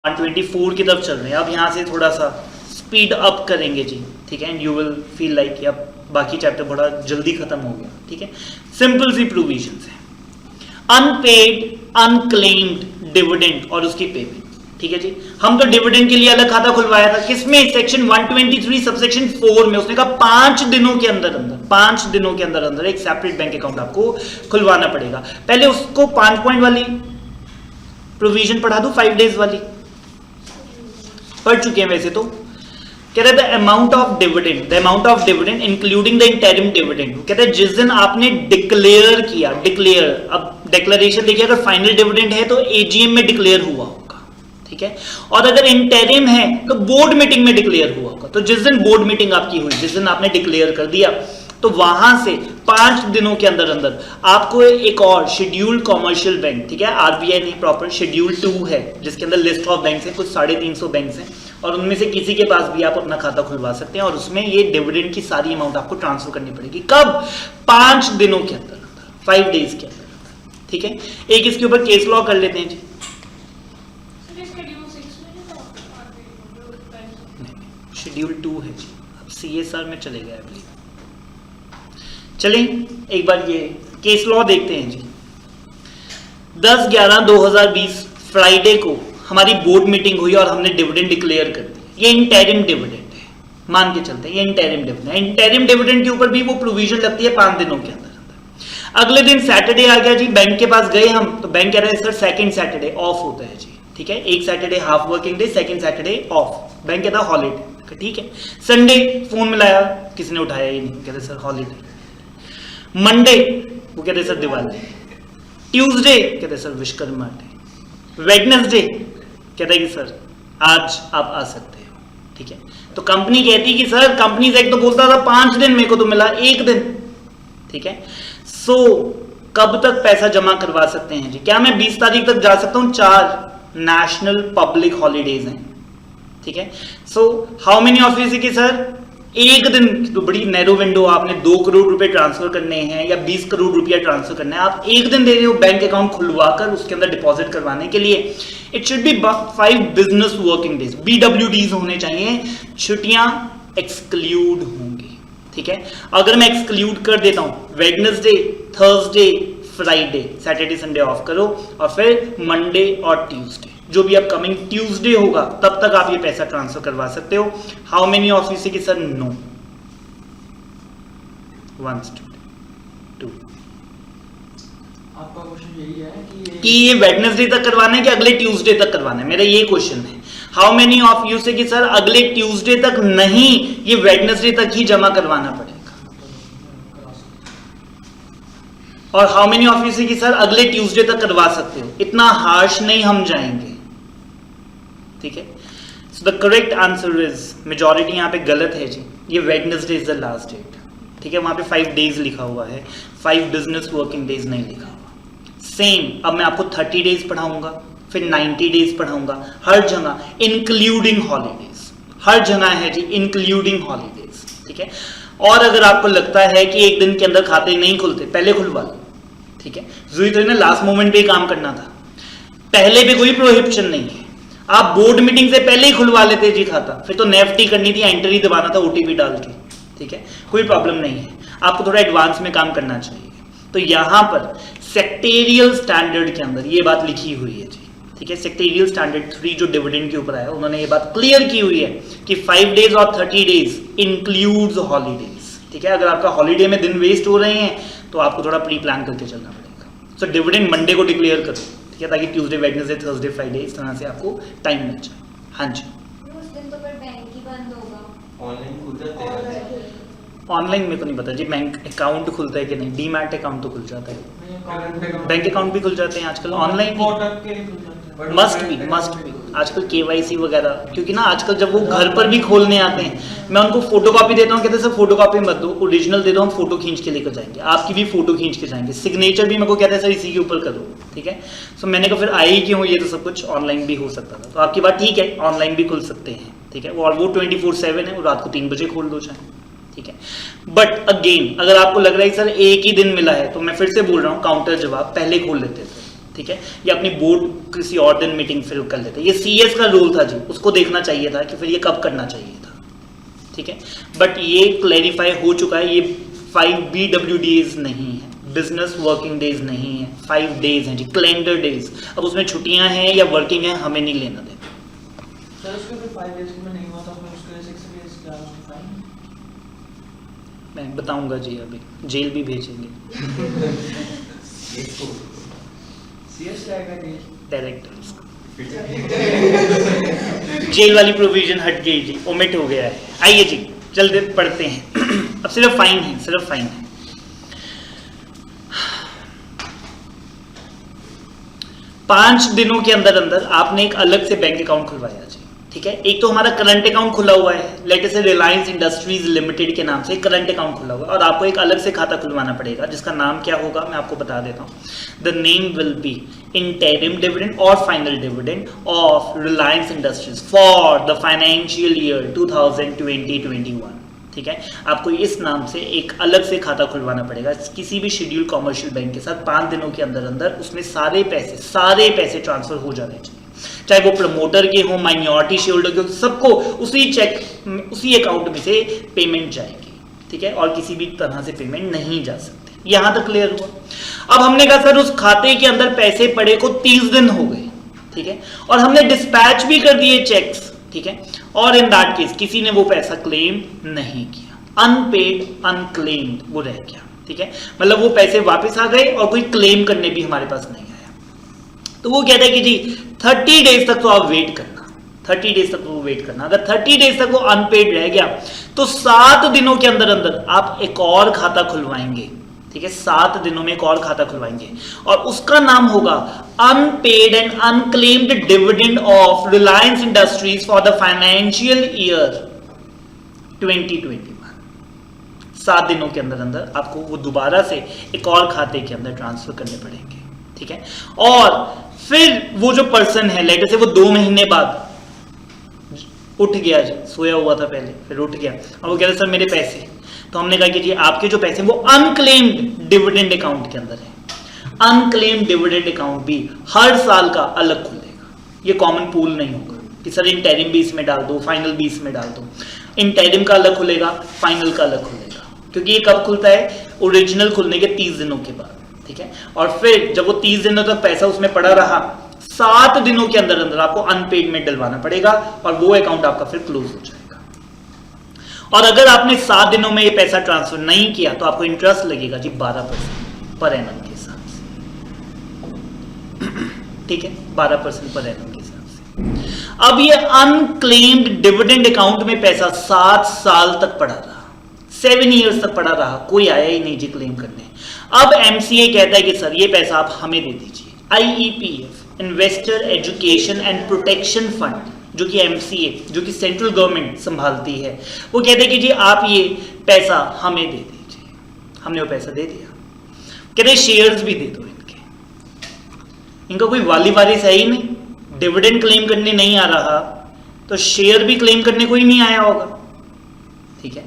124 की तरफ चल रहे हैं। अब यहाँ से थोड़ा सा स्पीड अप करेंगे जी, ठीक है, and you will feel like कि अब बाकी चैप्टर बड़ा जल्दी खत्म हो गया, ठीक है। सिंपल सी प्रोविजंस है, अनपेड अनक्लेम्ड डिविडेंड और उसकी पेमेंट, ठीक है जी। हम तो डिविडेंड के लिए अलग खाता खुलवाया था, किसमें, सेक्शन 123 सबसेक्शन 4 में। उसने कहा 5 दिनों के अंदर एक सेपरेट बैंक अकाउंट आपको खुलवाना पड़ेगा। पहले उसको 5 पॉइंट वाली प्रोविजन पढ़ा दो, 5 डेज वाली पढ़ चुके हैं वैसे तो। कह रहे थे amount of dividend including the interim dividend. कहते हैं जिस दिन आपने डिक्लेयर किया, अब डिक्लेरेशन देखिए, अगर फाइनल डिविडेंड है तो एजीएम में डिक्लेयर हुआ होगा, ठीक है, और अगर इंटरिम है तो बोर्ड मीटिंग में डिक्लेयर हुआ होगा। तो जिस दिन बोर्ड मीटिंग आपकी हुई, जिस दिन आपने डिक्लेयर कर दिया, तो वहां से 5 दिनों के अंदर आपको एक और शेड्यूल्ड कॉमर्शियल बैंक, ठीक है, आरबीआई नहीं, प्रॉपर शेड्यूल 2 है जिसके अंदर लिस्ट ऑफ बैंक्स हैं, कुछ 350 बैंक्स हैं, और उनमें से किसी के पास भी आप अपना खाता खुलवा सकते हैं, और उसमें ये डिविडेंड की सारी अमाउंट आपको ट्रांसफर करनी पड़ेगी। कब? 5 दिनों के अंदर, 5 डेज के अंदर, ठीक है। एक इसके ऊपर केस लॉ कर लेते हैं जी। शेड्यूल 2 है जी, अब सीएसआर में चले गए अभी। चलिए एक बार ये केस लॉ देखते हैं जी। 10/11/2020 फ्राइडे को हमारी बोर्ड मीटिंग हुई और हमने डिविडेंड डिक्लेयर कर दिया। ये इंटरिम डिविडेंड है, मान के चलते हैं ये इंटरिम डिविडेंड है। इंटरिम डिविडेंड के ऊपर भी वो प्रोविजन लगती है 5 दिनों के अंदर। अगले दिन सैटरडे आ गया जी, बैंक के पास गए हम, तो बैंक कह रहा है सर सेकंड सैटरडे ऑफ होता है जी, ठीक है, एक Saturday half working day, second Saturday of, bank कहता है हॉलीडे, ठीक है। संडे फोन मिलाया, किसी ने उठाया ही नहीं, कहते सर हॉलीडे। मंडे वो कहते सर दिवाली। ट्यूसडे कहते सर विश्वकर्मा डे। वेडनेसडे कहता है कि सर आज आप आ सकते हो, ठीक है। तो कंपनी कहती कि सर कंपनी से एक तो बोलता था 5 दिन, मेरे को तो मिला 1 दिन, ठीक है। सो कब तक पैसा जमा करवा सकते हैं जी? क्या मैं 20 तारीख तक जा सकता हूं? 4 नेशनल पब्लिक हॉलीडेज हैं, ठीक है। So how many of you की सर 1 दिन, तो बड़ी नैरो विंडो, आपने 2 करोड़ रुपए ट्रांसफर करने हैं या 20 करोड़ रुपया ट्रांसफर करना है, आप 1 दिन दे रहे हो बैंक अकाउंट खुलवाकर उसके अंदर डिपॉजिट करवाने के लिए। It should be 5 business working days, BWDs होने चाहिए, छुट्टियां एक्सक्लूड होंगी, ठीक है। अगर मैं एक्सक्लूड कर देता हूं Wednesday, Thursday, Friday, Saturday Sunday off करो, और फिर मंडे और ट्यूसडे, जो भी अपकमिंग ट्यूसडे होगा तब तक आप ये पैसा ट्रांसफर करवा सकते हो। हाउ मेनी ऑफ यू से कि सर नो? 1 स्टूडेंट 2। आपका क्वेश्चन यही है कि ये वेडनेसडे तक करवाना है कि अगले ट्यूसडे तक करवाना है, मेरा ये क्वेश्चन है। हाउ मेनी ऑफ यू से कि सर अगले ट्यूसडे तक नहीं, ये वेडनेसडे तक ही जमा करवाना पड़ेगा। और हाउ मेनी ऑफ यू से कि सर अगले ट्यूसडे तक करवा सकते हो। इतना हार्श नहीं हम जाएंगे, ठीक है। So the correct answer is, majority यहां पे गलत है जी, ये Wednesday is the last date, ठीक है। वहां पे 5 डेज लिखा हुआ है, 5 बिजनेस वर्किंग डेज नहीं लिखा हुआ। सेम अब मैं आपको 30 डेज पढ़ाऊंगा, फिर 90 डेज पढ़ाऊंगा, हर जगह इंक्लूडिंग हॉलीडेज, हर जगह है जी इंक्लूडिंग हॉलीडेज, ठीक है। और अगर आपको लगता है कि 1 दिन के अंदर खाते नहीं खुलते, पहले खुलवा लो, ठीक है। जरूरी तो लास्ट मोमेंट पे काम करना था, पहले भी कोई प्रोहिबिशन नहीं है। आप बोर्ड मीटिंग से पहले ही खुलवा लेते जी खाता, फिर तो नेफ्टी करनी थी, एंट्री दबाना था OTP डाल के, ठीक है, कोई प्रॉब्लम नहीं है। आपको थोड़ा एडवांस में काम करना चाहिए। तो यहां पर सेक्टेरियल स्टैंडर्ड के अंदर ये बात लिखी हुई है जी, ठीक है। सेक्टेरियल स्टैंडर्ड 3 जो डिविडेंड के ऊपर आया, उन्होंने ये बात क्लियर की हुई है कि 5 डेज और 30 डेज इंक्लूड्स हॉलीडेज, ठीक है। अगर आपका हॉलीडे में दिन वेस्ट हो रहे हैं तो आपको थोड़ा प्री प्लान करके चलना पड़ेगा। सो डिविडेंड मंडे को डिक्लेयर करो, ठीक है, ताकि ट्यूसडे, वेडनेसडे, थर्सडे, फ्राइडे इस तरह से आपको टाइम मिल जाए। हाँ जी, उस दिन तो फिर बैंक ही बंद होगा, ऑनलाइन खुल जाते हैं। ऑनलाइन मेरे को नहीं पता जी बैंक अकाउंट खुलता है कि नहीं। डीमैट अकाउंट तो खुल जाता है, बैंक अकाउंट भी खुल जाते हैं आजकल ऑनलाइन, मस्ट भी आजकल KYC वगैरह, क्योंकि ना आजकल जब वो घर पर भी खोलने आते हैं, मैं उनको फोटोकॉपी देता हूँ, कहते हैं सर फोटोकॉपी मत दो, ओरिजिनल दे दो, हम फोटो खींच के लेकर जाएंगे, आपकी भी फोटो खींच के जाएंगे, सिग्नेचर भी मेरे को कहते हैं सर इसी के ऊपर करो, ठीक है। सो मैंने कहा फिर आई क्यों, ये तो सब कुछ ऑनलाइन भी हो सकता था। तो आपकी बात ठीक है, ऑनलाइन भी खुल सकते हैं, ठीक है, और वो 24/7 है, वो रात को 3 बजे खोल दो चाहे, ठीक है। बट अगेन अगर आपको लग रहा है सर 1 ही दिन मिला है, तो मैं फिर से बोल रहा हूँ, काउंटर जवाब पहले खोल लेते थे, ठीक है, या अपनी बोर्ड किसी और दिन मीटिंग फिर कर लेते। ये CS का रोल था जी, उसको देखना चाहिए था कि फिर ये कब करना चाहिए था, ठीक है। बट ये क्लैरिफाई हो चुका है, ये 5 BWDs नहीं है, बिजनेस वर्किंग डेज नहीं है, 5 डेज हैं जी, कैलेंडर डेज। अब उसमें छुट्टियां हैं या वर्किंग है हमें नहीं लेना देना। सर उसके फिर 5 डेज में नहीं हुआ तो फिर उसके 6 डेज का फाइन? मैं बताऊंगा जी, अभी जेल भी भेजेंगे CS रहेगा जेल डायरेक्टर्स को। जेल वाली प्रोविजन हट गई जी, ओमिट हो गया है। आइए जी जल्दी पढ़ते हैं। अब सिर्फ फाइन है, सिर्फ फाइन है। 5 दिनों के अंदर अंदर आपने एक अलग से बैंक अकाउंट खुलवाया जी, ठीक है। एक तो हमारा करंट अकाउंट खुला हुआ है, लेट अस से रिलायंस इंडस्ट्रीज लिमिटेड के नाम से करंट अकाउंट खुला हुआ है, और आपको एक अलग से खाता खुलवाना पड़ेगा जिसका नाम क्या होगा मैं आपको बता देता हूँ। The name will be interim dividend और final dividend of Reliance industries for the financial year 2020-21, ठीक है। आपको इस नाम से एक अलग से खाता खुलवाना पड़ेगा किसी भी शेड्यूल कॉमर्शियल बैंक के साथ। 5 दिनों के अंदर अंदर उसमें सारे पैसे ट्रांसफर हो जाने चाहिए, चाहे वो प्रमोटर के हो, माइनॉरिटी शेयर होल्डर के हो, सबको उसी अकाउंट में से पेमेंट जाएगी, ठीक है। और किसी भी तरह से पेमेंट नहीं जा सकती। यहां तक क्लियर हुआ। अब हमने कहा सर उस खाते के अंदर पैसे पड़े को 30 दिन हो गए, ठीक है, और हमने डिस्पैच भी कर दिए चेक्स, ठीक है, और इन दैट केस किसी ने वो पैसा क्लेम नहीं किया, अनपेड अनक्लेम्ड वो रह गया, ठीक है। मतलब वो पैसे वापस आ गए और कोई क्लेम करने भी हमारे पास नहीं आया। तो वो कहता है कि जी 30 डेज तक तो आप वेट करना, 30 डेज तक वो वेट करना। अगर 30 डेज तक वो अनपेड रह गया तो 7 दिनों के अंदर अंदर आप एक और खाता खुलवाएंगे, ठीक है। 7 दिनों में एक और खाता खुलवाएंगे और उसका नाम होगा unpaid and unclaimed dividend of Reliance industries for the financial year 2021। 7 दिनों के अंदर अंदर आपको वो दोबारा से एक और खाते के अंदर ट्रांसफर करने पड़ेंगे, ठीक है। और फिर वो जो पर्सन है, लेटर से वो 2 महीने बाद उठ गया, सोया हुआ था पहले, फिर उठ गया और वो कह रहा सर मेरे पैसे। तो हमने कहा कि जी आपके जो पैसे वो अनक्लेम्ड डिविडेंड अकाउंट के अंदर है। अनक्लेम्ड डिविडेंड अकाउंट भी हर साल का अलग खुलेगा, ये कॉमन पूल नहीं होगा कि सर इंटरिम भी इसमें डाल दो, फाइनल भी इसमें डाल दो। इंटरिम का अलग खुलेगा, फाइनल का अलग खुलेगा, क्योंकि ये कब खुलता है? ओरिजिनल खुलने के 30 दिनों के बाद, ठीक है। और फिर जब वो 30 दिनों तक पैसा उसमें पड़ा रहा, 7 दिनों के अंदर अंदर आपको अनपेड में डलवाना पड़ेगा और वो अकाउंट आपका फिर क्लोज हो जाएगा। और अगर आपने 7 दिनों में ये पैसा ट्रांसफर नहीं किया तो आपको इंटरेस्ट लगेगा जी 12% पर एनम के हिसाब से, ठीक है, 12% पर एनम के हिसाब से। अब ये अनक्लेम्ड डिविडेंड अकाउंट में पैसा 7 साल तक पड़ा रहा, 7 ईयर्स तक पड़ा रहा, कोई आया ही नहीं जी क्लेम करने। अब MCA कहता है कि सर ये पैसा आप हमें दे दीजिए। IEPF investor education and protection fund, जो कि MCA जो कि सेंट्रल गवर्नमेंट संभालती है, वो कहते हैं कि जी आप ये पैसा हमें दे दीजिए। हमने वो पैसा दे दिया, कहते शेयर्स भी दे दो इनका कोई वाली वारिस है ही नहीं, डिविडेंड क्लेम करने नहीं आ रहा तो शेयर भी क्लेम करने कोई नहीं आया होगा, ठीक है।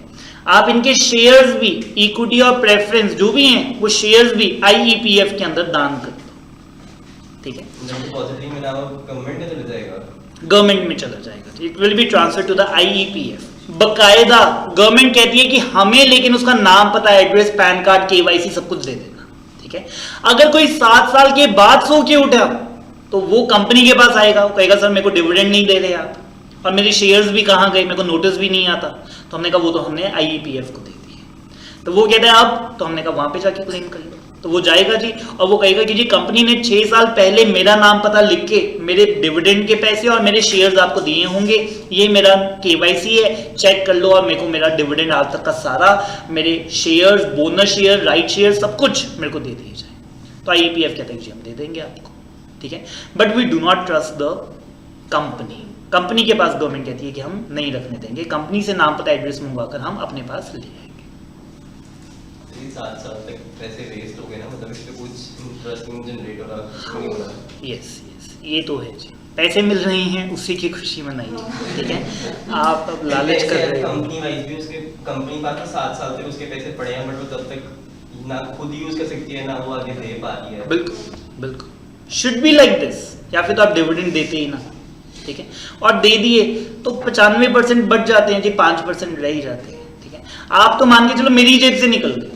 आप इनके शेयर्स भी, इक्विटी और प्रेफरेंस जो भी हैं वो शेयर्स भी IEPF के अंदर दान कर दो, ठीक है। गवर्नमेंट में चला जाएगा, it will be transfer to the IEPF। बकायदा गवर्नमेंट कहती है कि हमें लेकिन उसका नाम, पता, एड्रेस, पैन कार्ड, KYC सब कुछ दे देना, ठीक है। अगर कोई 7 साल के बाद सो के उठा तो वो कंपनी के पास आएगा, वो कहेगा सर मेरे को डिविडेंड नहीं दे रहे आप और मेरे शेयर्स भी कहाँ गए, मेरे को नोटिस भी नहीं आता। तो हमने कहा वो तो हमने IEPF को दे दिए। तो वो कहता है अब, तो हमने कहा वहां पे जाके क्लेम कर लो। तो वो जाएगा जी और वो कहेगा कि जी कंपनी ने 6 साल पहले मेरा नाम पता लिख के मेरे डिविडेंड के पैसे और मेरे शेयर्स आपको दिए होंगे, ये मेरा KYC है, चेक कर लो और मेरे को मेरा डिविडेंड आज तक का सारा, मेरे shares, bonus share, right share, सब कुछ मेरे को दे दिए जाए। तो IEPF कहता है कि जी हम दे देंगे आपको, ठीक है। But we do not trust the company के पास गवर्नमेंट कहती है कि हम नहीं रखने देंगे, कंपनी से नाम पता एड्रेस मंगवाकर हम अपने पास ले आएंगे। 7 साल तक पैसे वेस्ट हो गए ना, मतलब इससे कुछ इंटरेस्ट जनरेट हो रहा है। यस, ये तो है जी, पैसे मिल रहे हैं उसी की खुशी मनाइए, ठीक है। आप अब लालच कर रहे हो। कंपनी वाइज भी उसके कंपनी पास 7 साल से उसके पैसे पड़े हैं, बट वो तब तक ना खुद यूज कर सकती है ना वो आगे दे पा रही है। बिल्कुल बिल्कुल शुड बी लाइक दिस, या फिर तो आप डिविडेंड देते ही ना, ठीक है। और दे दिए तो 95% बच जाते हैं जी, 5% रह ही जाते हैं, ठीक है। आप तो मान के चलो मेरी जेब से निकल गए,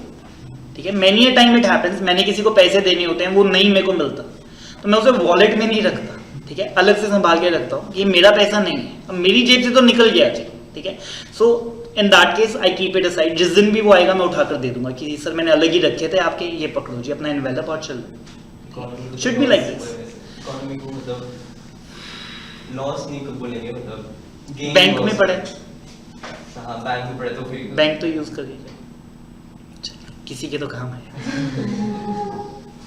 ठीक है। Many a time it happens, मैंने किसी को पैसे देने होते हैं, वो नहीं मेरे को मिलता, तो मैं उसे वॉलेट में नहीं रखता, ठीक है, अलग से संभाल के रखता हूँ कि मेरा पैसा नहीं है, अब मेरी जेब से तो निकल गया जी, ठीक है। So in that case I keep it aside, जिस दिन भी वो आएगा मैं उठाकर दे दूंगा कि सर मैंने अलग ही रखे थे आपके, ये पकड़ो जी अपना एनवेलप और चलो। Should be like this. Economy को मतलब लॉस नहीं को बोलेंगे, मतलब gain बैंक loss। में पड़े, हाँ बैंक में पड़े तो फिर बैंक तो यूज करिएगा, किसी के तो काम है।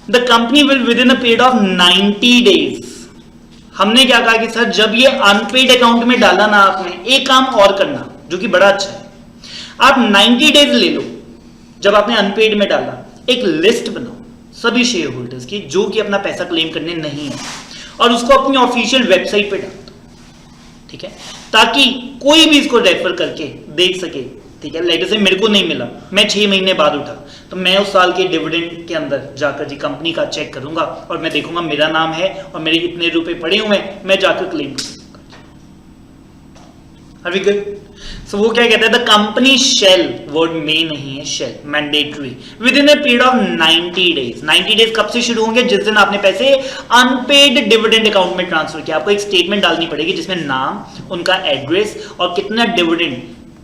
The company will with in a period of 90 days, हमने क्या कहा कि सर जब ये अनपेड अकाउंट में डाला ना आपने, एक काम और करना जो कि बड़ा अच्छा है, आप 90 डेज ले लो, जब आपने अनपेड में डाला एक लिस्ट बनाओ सभी शेयर होल्डर्स की जो कि अपना पैसा क्लेम करने नहीं है, और उसको अपनी ऑफिशियल वेबसाइट पे डाल दो, ठीक है, ताकि कोई भी इसको रेफर करके देख सके, ठीक है। लेटर से मेरे को नहीं मिला, मैं 6 महीने बाद उठा, तो मैं उस साल के डिविडेंड के अंदर जाकर जी कंपनी का चेक करूंगा और मैं देखूंगा मेरा नाम है और मेरे इतने रुपए पड़े हुए हैं, मैं जाकर क्लेम करूंगा। Are we good? So वो क्या कहता है, द कंपनी शेल, वर्ड में नहीं है, shall mandatory within a period of 90 days. 90 days कब से शुरू होंगे, जिस दिन आपने पैसे अनपेड डिविडेंड अकाउंट में ट्रांसफर किया। आपको एक स्टेटमेंट डालनी पड़ेगी जिसमें नाम, उनका एड्रेस और कितना डिविडेंड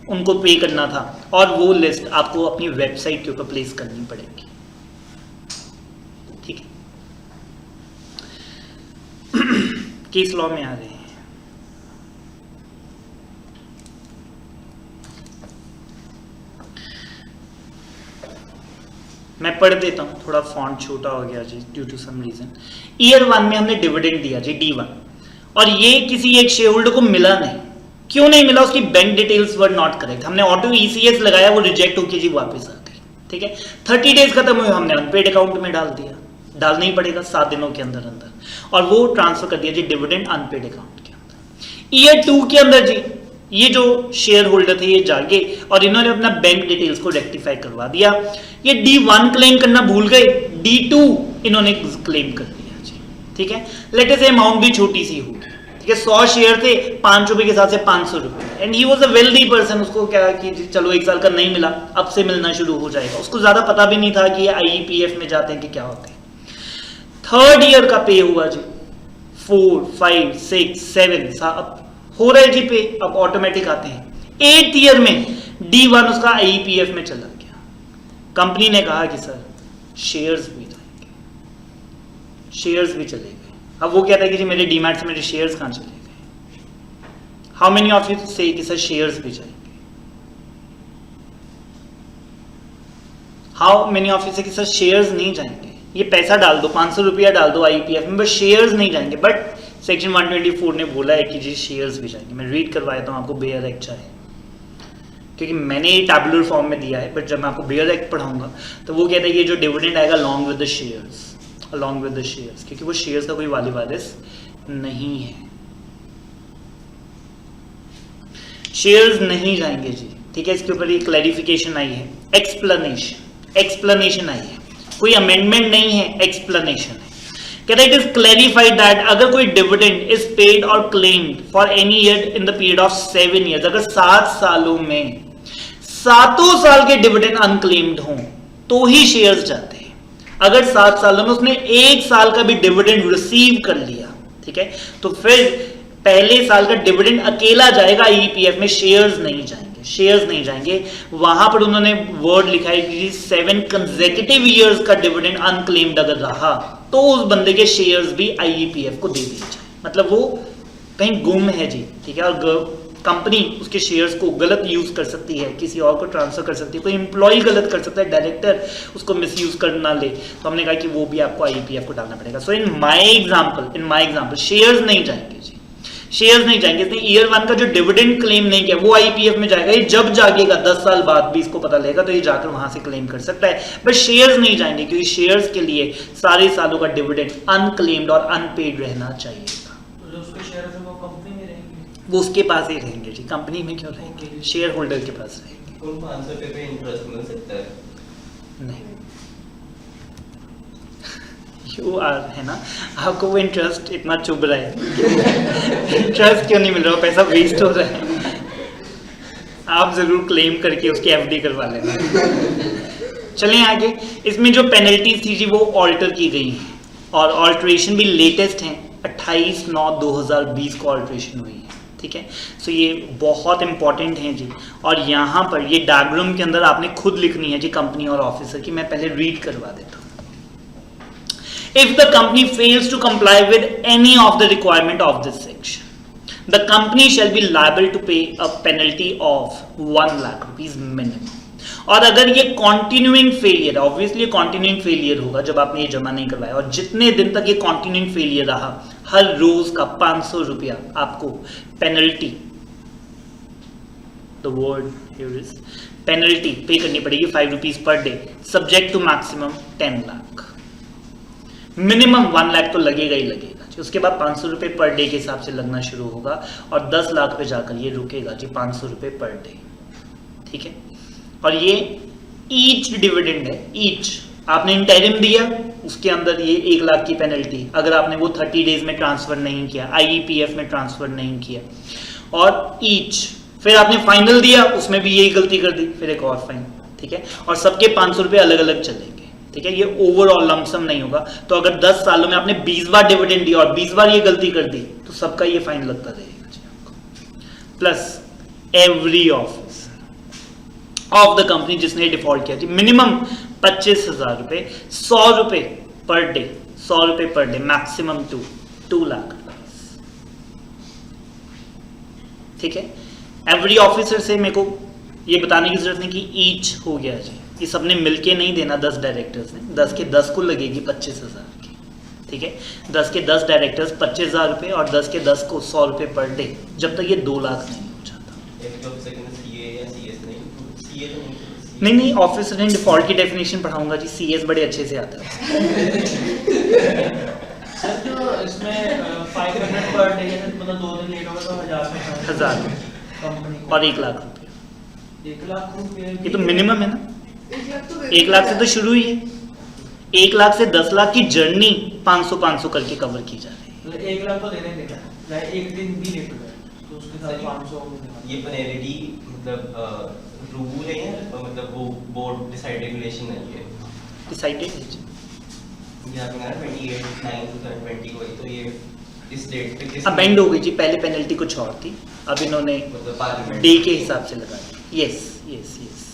उनको पे करना था, और वो लिस्ट आपको अपनी वेबसाइट के ऊपर प्लेस करनी पड़ेगी, ठीक है। केस लॉ में आ रहे हैं, मैं पढ़ देता हूं, थोड़ा फॉन्ट छोटा हो गया जी due to some reason. Year 1 में हमने डिविडेंड दिया जी D1, और ये किसी एक शेयर होल्डर को मिला नहीं। क्यों नहीं मिला, उसकी bank details were not correct, हमने ऑटो ECS लगाया, वो रिजेक्ट होकर जी वापस आ गई, ठीक है। 30 डेज खत्म हुए, हमने अनपेड अकाउंट में डाल दिया, डालना ही पड़ेगा 7 दिनों के अंदर अंदर, और वो ट्रांसफर कर दिया जी डिविडेंड अनपेड अकाउंट के अंदर। ईयर 2 के अंदर जी ये जो शेयर होल्डर थे ये जागे और इन्होंने अपना बैंक डिटेल्स को रेक्टिफाई करवा दिया। ये D1 क्लेम करना भूल गए, D2 इन्होंने क्लेम कर दिया जी, ठीक है। लेट अस से अमाउंट भी छोटी सी होगी, ठीक है। 100 शेयर थे, 5 रुपए के साथ से 500 रुपए, and he was a wealthy person. उसको क्या कि चलो 1 साल का नहीं मिला, अब से मिलना शुरू हो जाएगा। उसको ज्यादा पता भी नहीं था कि ये IEPF में जाते हैं कि क्या होते हैं। 3rd ईयर का पे हुआ जी, 4, 5, 6, 7 अब हो रहे जी पे, अब ऑटोमेटिक आते हैं। 8th ईयर में D1 उसका IEPF में चला गया। कंपनी ने कहा कि सर शेयर्स भी जाएंगे, शेयर्स भी चले गए। अब वो कहता है कि जी मेरे डीमैट से मेरे शेयर्स कहां चले गए। हाउ मेनी ऑफ यू से कि सर शेयर्स भी जाएंगे, हाउ मेनी ऑफ यू से कि सर शेयर्स नहीं जाएंगे। ये पैसा डाल दो, 500 रुपया डाल दो IEPF में, बस शेयर्स नहीं जाएंगे। बट सेक्शन 124 ने बोला है कि जी शेयर्स भी जाएंगे। मैं रीड करवाता हूँ आपको, बेयर एक्ट चाहे, क्योंकि मैंने ये टैबुलर फॉर्म में दिया है, बट जब मैं आपको बेयर एक्ट पढ़ाऊंगा तो वो कहता है कि ये जो डिविडेंड आएगा along with the shares, along with the shares, क्योंकि वो शेयर्स का कोई वाली वारिस नहीं है। शेयर्स नहीं जाएंगे जी, ठीक है। इसके ऊपर एक क्लैरिफिकेशन आई है, एक्सप्लेनेशन आई है, कोई अमेंडमेंट नहीं है, एक्सप्लेनेशन है। कहता है इट इज क्लैरिफाइड दैट अगर कोई डिविडेंड इज पेड और claimed for any year in the period of 7 years, अगर 7 सालों में 7 साल के डिविडेंड अनक्लेम्ड हों तो ही शेयर्स जाते हैं। अगर 7 सालों में उसने 1 साल का भी डिविडेंड रिसीव कर लिया, ठीक है, तो फिर पहले साल का डिविडेंड अकेला जाएगा IEPF में, शेयर्स नहीं जाएंगे, शेयर्स नहीं जाएंगे। वहां पर उन्होंने वर्ड लिखा है कि 7 कंसेक्यूटिव ईयर्स का डिविडेंड अनक्लेम्ड अगर रहा तो उस बंदे के शेयर्स भी IEPF को दे दिए जाए, मतलब वो कहीं गुम है जी, ठीक है। और कंपनी उसके शेयर्स को गलत यूज कर सकती है, किसी और को ट्रांसफर कर सकती है, कोई एम्प्लॉय गलत कर सकता है, डायरेक्टर उसको मिसयूज कर ना ले, तो हमने कहा कि वो भी आपको IEPF को डालना पड़ेगा। सो इन माय एग्जांपल शेयर्स नहीं जाएंगे जी, शेयर्स नहीं जाएंगे। इसने ईयर 1 का जो डिविडेंड क्लेम नहीं किया वो IEPF में जाएगा। ये जब जागेगा 10 साल बाद भी इसको पता लगेगा तो ये जाकर वहां से क्लेम कर सकता है, बट शेयर्स नहीं जाएंगे, क्योंकि शेयर्स के लिए सारे सालों का डिविडेंड अनक्लेम्ड और अनपेड रहना चाहिए। तो जो उसके शेयर है वो कंपनी में रहेंगे, वो उसके पास ही रहेंगे जी, कंपनी में क्यों रहेंगे, शेयर होल्डर के पास रहेंगे। उनको 500 रुपये पे इंटरेस्ट मिल सकता है? नहीं, क्यों है ना, आपको वो इंटरेस्ट इतना चुभ रहा है, इंटरेस्ट क्यों नहीं मिल रहा, पैसा वेस्ट हो रहा है, आप जरूर क्लेम करके उसकी एफडी करवा लेना। चलें आगे। इसमें जो पेनल्टीज थी जी वो ऑल्टर की गई हैं और ऑल्ट्रेशन भी लेटेस्ट हैं, 28/9/2020 को ऑल्ट्रेशन हुई है, ठीक है। सो ये बहुत इंपॉर्टेंट हैं जी। और यहाँ पर ये डायग्राम के अंदर आपने खुद लिखनी है जी कंपनी और ऑफिसर की, मैं पहले रीड करवा देता हूँ। If the company fails to comply with any of the requirement of this section, the company shall be liable to pay a penalty of 1 lakh rupees minimum. और अगर ये continuing failure, obviously continuing failure होगा जब आपने ये जमा नहीं करवाया, और जितने दिन तक ये कॉन्टिन्यूइंग फेलियर रहा, हर रोज का 500 रुपया आपको penalty, the word here is penalty, पे करनी पड़ेगी 5 rupees per day, subject to maximum 10 lakh. Minimum 1 lakh तो लगेगा ही लगेगा जी, उसके बाद 500 रुपये पर डे के हिसाब से लगना शुरू होगा और 10 लाख पे जाकर ये रुकेगा जी 500 रुपये पर डे, ठीक है। और ये ईच डिविडेंड है, ईच आपने इंटरिम दिया उसके अंदर ये 1 लाख की पेनल्टी, अगर आपने वो 30 डेज में ट्रांसफर नहीं किया, IEPF में ट्रांसफर नहीं किया, और ईच फिर आपने फाइनल दिया उसमें भी यही गलती कर दी, फिर एक और फाइन, ठीक है। और सबके 500 रुपये अलग अलग चलेंगे, ठीक है। ये ओवरऑल लमसम नहीं होगा। तो अगर 10 सालों में आपने 20 बार डिविडेंड दिया और 20 बार ये गलती कर दी तो सबका ये फाइन लगता रहेगा जी आपको। Plus every officer of the company जिसने डिफॉल्ट किया जी, मिनिमम 25,000 रुपये, 100 रुपये पर डे, 100 रुपये पर डे, मैक्सिमम 2 लाख, ठीक है। एवरी ऑफिसर से मेरे को ये बताने की जरूरत नहीं कि ईच हो गया जी, ये सबने मिलके नहीं देना, 10 डायरेक्टर्स ने, 10 के 10 को लगेगी 25,000 की, ठीक है। 10 के 10 डायरेक्टर्स 25,000 रुपये और 10 के 10 को 100 रुपये पर डे, जब तक ये 2 लाख नहीं हो जाता। नहीं, ऑफिसर इन डिफॉल्ट की डेफिनेशन पढ़ाऊंगा जी, CS बड़े अच्छे से आता है। सर जो इसमें 500 पर डे है, मतलब 2 दिन लेट होगा तो 1,000 कंपनी को, और 1 लाख रुपये, 1 लाख रुपये ये तो मिनिमम है ना, 1 लाख से तो शुरू ही है, 1 लाख से 10 लाख की जर्नी 500 करके कवर की जा रही है। मतलब 1 लाख तो देने देना, एक दिन भी लेट हो जाए तो उसके साथ 500 ये पेनल्टी मतलब रूल है या मतलब वो बोर्ड डिसाइड रेगुलेशन है ये डिसाइडेड है जी। ये आपने कहा 28/9/2020 को, तो ये इस डेट पे किस अमेंड हो गई जी, पहले पेनल्टी कुछ और थी, अब इन्होंने मतलब पार्लियामेंट डे के हिसाब से लगा दी। Yes yes yes